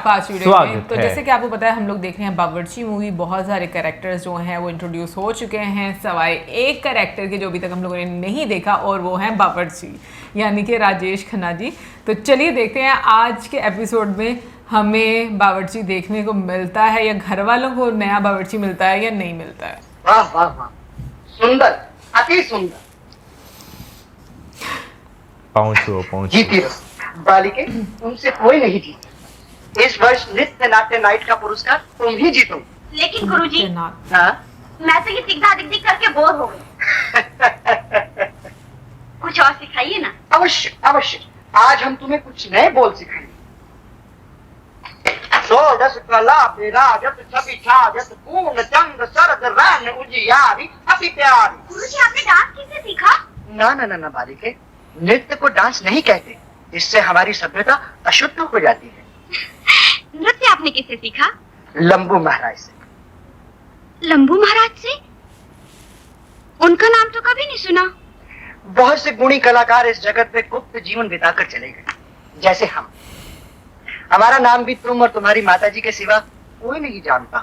आपका आज वीडियो में। तो है। जैसे कि आपको पता है हम लोग देख रहे हैं बावर्ची मूवी, बहुत सारे कैरेक्टर्स जो हैं वो इंट्रोड्यूस हो चुके हैं, सवाए एक कैरेक्टर के जो अभी तक हम लोगों ने नहीं देखा, और वो हैं बावर्ची यानी कि राजेश खन्ना जी। तो चलिए देखते हैं आज के एपिसोड में हमें बावर्ची देखने को मिलता है या घर वालों को नया बावर्ची मिलता है या नहीं मिलता है। वाह वाह वाह, सुंदर, अति सुंदर। पहुंचो। जीती रहो बालिके, तुमसे कोई नहीं जीती। इस वर्ष नृत्य नाट्य नाइट का पुरस्कार तुम ही जीतो। लेकिन गुरुजी, हाँ? मैं तो ये दिखा दिख करके बोर हो गई। कुछ और सिखाइए ना। अवश्य अवश्य, आज हम तुम्हें कुछ नए बोल सिखाएंगे। षोडश कला विराजत छवि छाजत पूर्ण चंद्र शरद रैन उजियारी अति प्यारी। गुरुजी, आपने डांस किससे सीखा? ना बालिके, नृत्य को डांस नहीं कहते, इससे हमारी सभ्यता अशुद्ध हो जाती है। नृत्य आपने किससे सीखा? लंबू महाराज से। लंबू महाराज से? उनका नाम तो कभी नहीं सुना। बहुत से गुणी कलाकार इस जगत में गुप्त जीवन बिताकर चले गए, जैसे हम। हमारा नाम भी तुम और तुम्हारी माताजी के सिवा कोई नहीं जानता।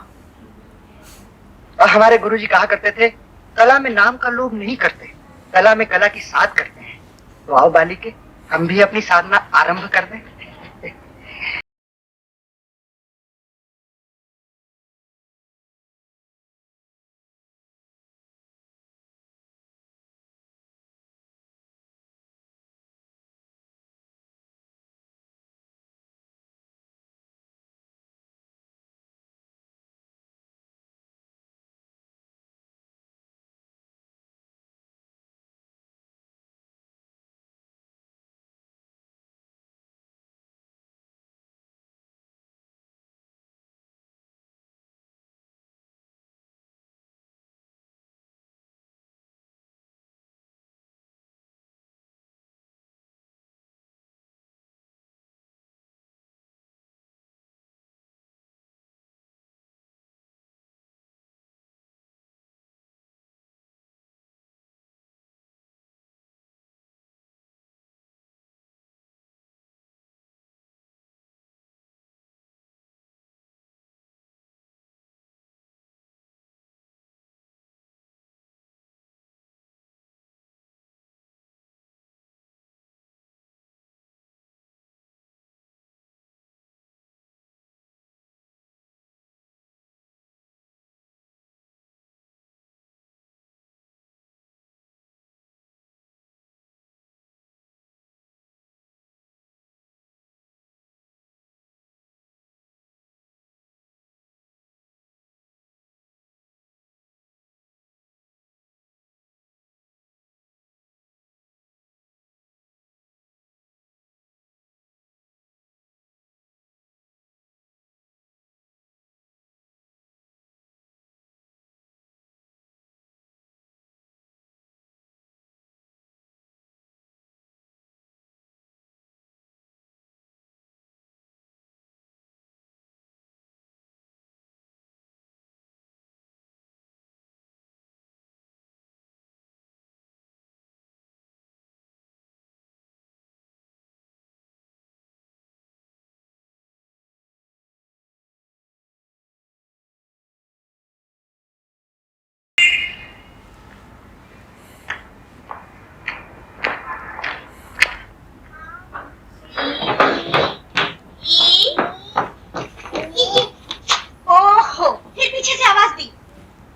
और हमारे गुरुजी कहा करते थे, कला में नाम का लोभ नहीं करते, कला में कला की साध करते हैं। तो आओ बालिके, हम भी अपनी साधना आरंभ कर दें।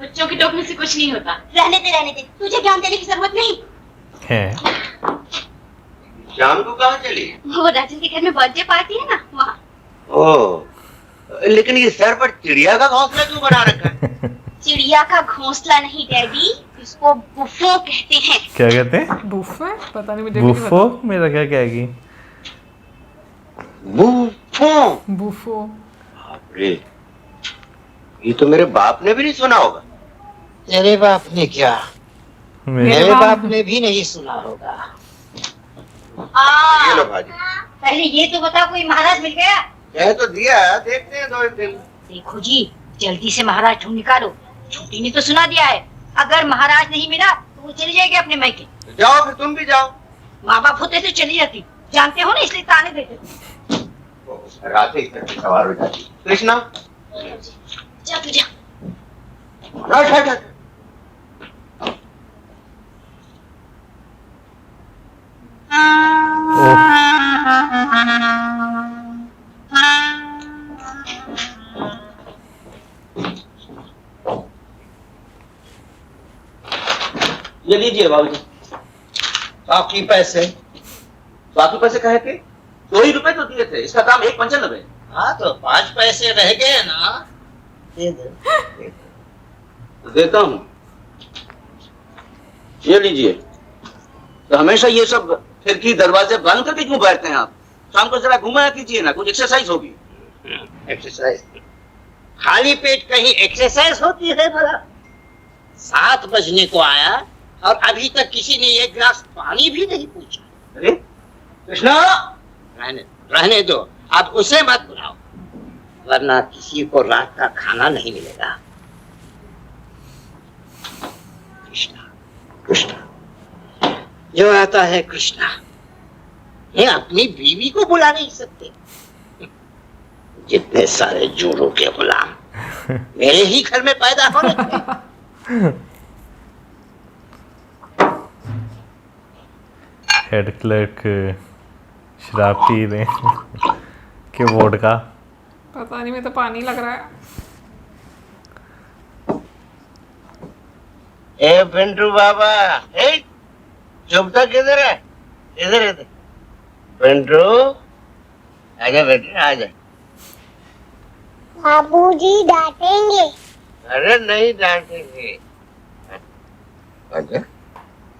बच्चों की टोकने से कुछ नहीं होता। रहने दे, तुझे ज्ञान देने की जरूरत नहीं है। शाम को कहाँ चली? वो राजन के घर में बर्थडे पार्टी है ना, वहाँ। ओह, लेकिन ये सर पर चिड़िया का घोंसला क्यों बना रखा है? चिड़िया का घोंसला नहीं डैडी, इसको बुफो कहते हैं। क्या कहते हैं? बुफे? पता नहीं मुझे। बुफो? मेरा क्या कहेगी? बुफो। अरे, ये तो मेरे बाप ने भी नहीं सुना होगा। तेरे बाप ने क्या? मेरे बाप ने भी नहीं सुना होगा। ये लो भाजी। पहले ये तो बता, कोई महाराज मिल गया? कह तो दिया, देखते हैं 2 दिन। देखो जी, जल्दी से महाराज ढूंढ निकालो। छोटी ने तो सुना दिया है, अगर महाराज नहीं मिला तो वो चली जाएगी अपने मायके। जाओ फिर, तुम भी जाओ। माँ बाप होते तो चली जाती, जानते हो ना, इसलिए ताने देते। रात ही तक सवार हो जाती। कृष्णा जा तू जा। हट हट हट। ये लीजिए बाबूजी। बाकी पैसे? बाकी पैसे कहे थे? 2 ही रुपए तो दिए थे, इसका दाम 1.95। हाँ तो 5 पैसे रह गए ना, दे दे। देता हूँ, ये लीजिए। तो हमेशा ये सब खिड़की दरवाजे बंद करके क्यों बैठते हैं आप? शाम को जरा घुमाया कीजिए ना, कुछ एक्सरसाइज होगी। एक्सरसाइज? खाली पेट कहीं एक्सरसाइज होती है भला? 7 बजने को आया और अभी तक किसी ने एक गिलास पानी भी नहीं पूछा। अरे कृष्णा, रहने दो, आप उसे मत बुलाओ, वरना किसी को रात का खाना नहीं मिलेगा। कृष्णा कृष्णा, जो आता है कृष्णा। ये अपनी बीवी को बुला नहीं सकते। जितने सारे जोड़ों के गुलाम मेरे ही घर में पैदा हो रहे। हेड क्लर्क शराब पी रहे हैं कि वोडका। पता नहीं, मैं तो पानी लग रहा है। ए पिंटू बाबा, ए चुपता किधर है? इधर इधर। पिंटू आजा बेटे आजा। बाबूजी डांटेंगे। अरे नहीं डांटेंगे। अच्छा,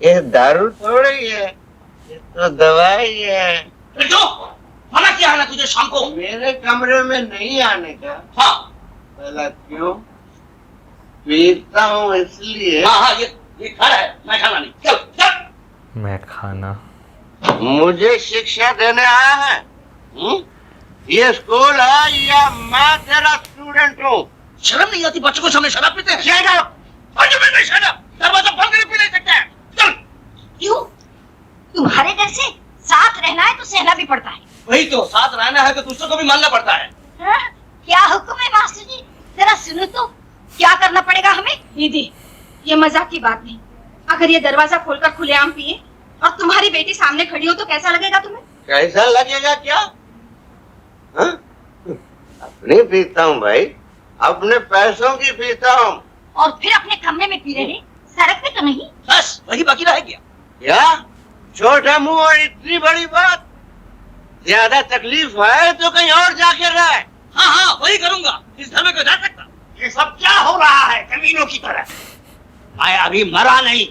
ये दारू थोड़ी है, ये तो दवाई है। पिंटू, मना किया है ना तुझे शाम को? मेरे कमरे में नहीं आने का। हाँ भला क्यों? पीता हूँ इसलिए। हाँ हाँ, ये घर है, मैं खाना नहीं। चल चल। मैं खाना। मुझे शिक्षा देने आया है? ये स्कूल है या मैं तेरा स्टूडेंट हूँ? शर्म नहीं आती बच्चों को सामने शराब पीते हैं? Shut up! Shut up! दरवाजा बंद करके पी नहीं सकते हैं। चल। क्यों? तुम्हारे घर से साथ रहना है तो सहना भी पड़ता है। वही तो, साथ रहना है तो दूसरों को भी मानना पड़ता है। हाँ? क्या हुक्म है मास्टर जी? जरा सुनो तो, क्या करना पड़ेगा हमें? दीदी, ये मजाक की बात नहीं। अगर ये दरवाजा खोलकर खुलेआम पिए और तुम्हारी बेटी सामने खड़ी हो तो कैसा लगेगा तुम्हें? कैसा लगेगा क्या? हाँ? अपने पीता हूँ भाई, अपने पैसों की पीता हूँ। और फिर अपने कमरे में पी रहे, सड़क पे तो नहीं? बस वही बाकी रह गया। क्या? छोटा मुंह और इतनी बड़ी बात? ज्यादा तकलीफ है तो कहीं और जाके रहे। हाँ हाँ, वही करूंगा। इस घर में कोई रह सकता? ये सब क्या हो रहा है कमीनों की तरह? मैं अभी मरा नहीं,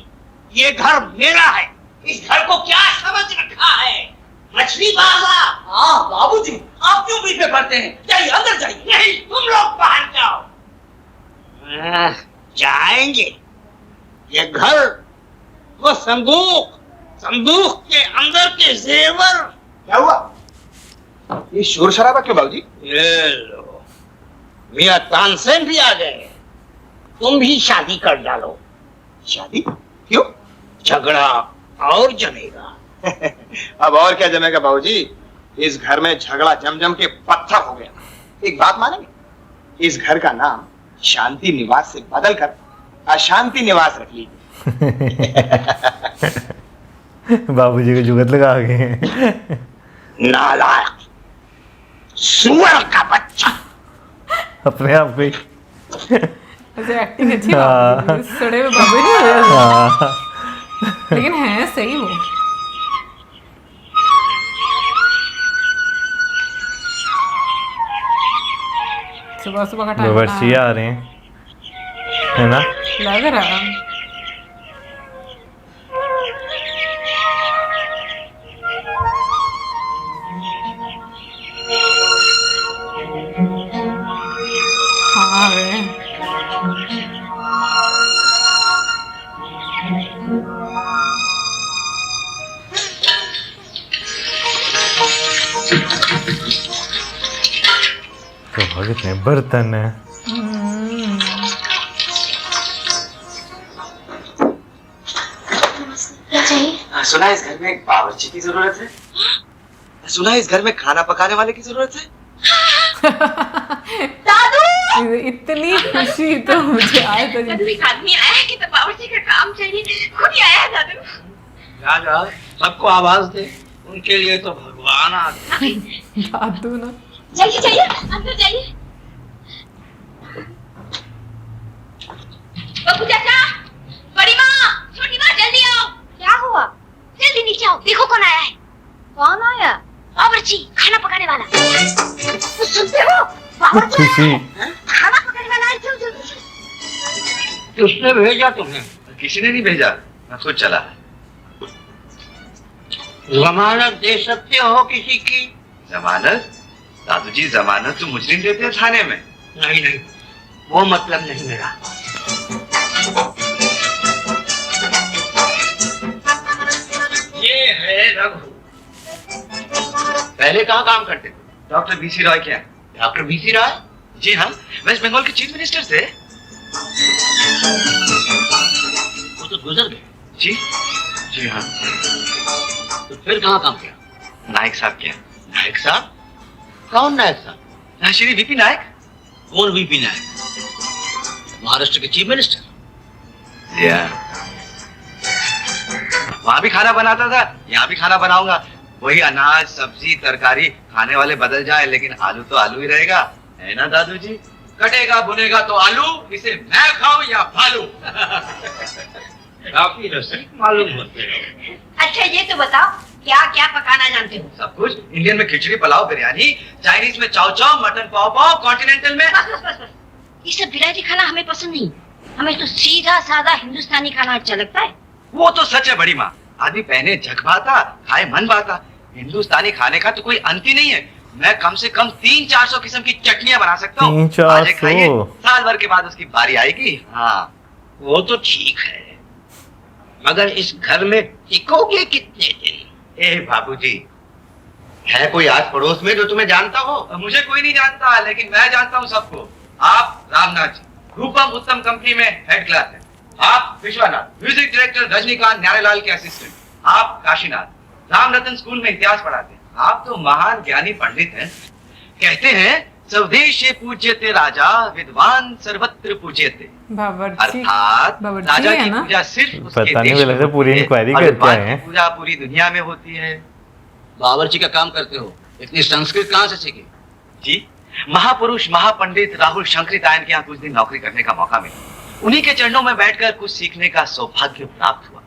ये घर मेरा है। इस घर को क्या समझ रखा है? मछली बाजार। हाँ बाबूजी, आप क्यों बीच में पड़ते हैं? जाइए अंदर जाइए। नहीं, तुम लोग बाहर जाओ। जाएंगे। ये घर, वो संदूक, संदूक के अंदर के जेवर। क्या हुआ? ये शोर शराबा क्यों बाबूजी? ये लो, मियां तानसेन भी आ गए। तुम भी शादी कर डालो। शादी? क्यों? झगड़ा और जमेगा। अब और क्या जमेगा बाबूजी? इस घर में झगड़ा जम जम के पत्थर हो गया। एक बात मानेंगे, इस घर का नाम शांति निवास से बदलकर अशांति निवास रख लीजिए। बाबूजी को जुगत लगा गए। नालायक, सुअर का बच्चा। अपने आप पे। ऐसे एक्टिंग अच्छी है बाबू जी, सड़े हुए बाबू नहीं हो रहे। हाँ। लेकिन है सही वो। सुबह सुबह का टाइम बावर्ची आ रहे हैं, है ना? लग रहा है। हाँ वे। तो कितने बर्तन है। क्या चाहिए? सुना है इस घर में एक बावर्ची की जरूरत है। सुना है इस घर में खाना पकाने वाले की जरूरत है। दादू इतनी खुशी तो मुझे आज तक दादू एक आदमी आया है कि तो बावर्ची का काम चाहिए, खुद ही आया है दादू। जा जा, सबको आवाज दे, उनके लिए तो भगवान आते। दादू ना। जाइए जाइए अंदर जाइए। बब्बू चाचा, बड़ी माँ, छोटी माँ, जल्दी आओ। क्या हुआ? जल्दी नीचे आओ, देखो कौन आया है। कौन आया? बावर्ची, खाना पकाने वाला। सुनते हो? बावर्ची आया है। खाना पकाने वाला है, चल जल्दी। किसने भेजा तुम्हें? किसी ने नहीं भेजा, मैं खुद चला। जमानत दे सकते हो किसी की? जमानत? दादू जी, जमानत तो मुजरिम देते हैं थाने में। नहीं नहीं, वो मतलब नहीं मेरा। ये है रघु। पहले कहाँ काम करते थे? डॉक्टर बीसी रॉय क्या? डॉक्टर बीसी राय? जी हाँ, वेस्ट बंगाल के चीफ मिनिस्टर थे। वो तो गुजर गए। जी जी हाँ। तो फिर कहाँ काम किया? नायक साहब क्या? नायक साहब? कौन नायक साहब? श्री वीपी नायक। कौन वीपी नायक? महाराष्ट्र के चीफ मिनिस्टर। वहां भी खाना बनाता था, यहाँ भी खाना बनाऊंगा। वही अनाज, सब्जी, तरकारी, खाने वाले बदल जाए लेकिन आलू तो आलू ही रहेगा, है ना दादू जी? कटेगा बुनेगा तो आलू, इसे मैं खाऊं या भालू? काफी रसिक मालूम होते हो। अच्छा ये तो बताओ, क्या क्या पकाना जानते हो? सब कुछ। इंडियन में खिचड़ी, पुलाव, बिरयानी, चाइनीज में चाव चाव, मटन पाव पाव, कॉन्टिनेंटल में बस बस बस बस, ये सब विलायती खाना हमें पसंद नहीं। हमें तो सीधा सादा हिंदुस्तानी खाना अच्छा लगता है। वो तो सच है बड़ी माँ। आदमी पहने झक भाता, खाए मन भाता। हिंदुस्तानी खाने का तो कोई अंत ही नहीं है। मैं कम से कम 300-400 किस्म की चटनियां बना सकता हूँ। 300-400? आज एक खाइए, साल भर के बाद उसकी बारी आएगी। हाँ, वो तो ठीक है, मगर इस घर में टिकोगे कितने दिन? ए बाबूजी, है कोई आस पड़ोस में जो तुम्हें जानता हो? मुझे कोई नहीं जानता, लेकिन मैं जानता हूँ सबको। आप रामनाथ जी, रूपम उत्तम कंपनी में हेड क्लास है। आप विश्वनाथ, म्यूजिक डायरेक्टर रजनीकांत न्यारेलाल के असिस्टेंट। आप काशीनाथ, रामरतन स्कूल में इतिहास पढ़ाते हैं। आप तो महान ज्ञानी पंडित हैं। कहते हैं स्वदेशे पूज्यते राजा, विद्वान सर्वत्र पूज्यते। बावर्ची अर्थात बावर्ची राजा है की ना? पूजा सिर्फ उसके पता नहीं, देश मुझे में लगता है पूरी होती है, इंक्वायरी और करके विद्वान आए की हैं। पूजा पूरी दुनिया में होती है। बावर्ची का काम करते हो, इतनी संस्कृत कहाँ से सीखी? जी, महापुरुष महापंडित राहुल शंकरितायन के यहाँ कुछ दिन नौकरी करने का मौका मिला। उन्हीं के चरणों में बैठकर कुछ सीखने का सौभाग्य प्राप्त हुआ।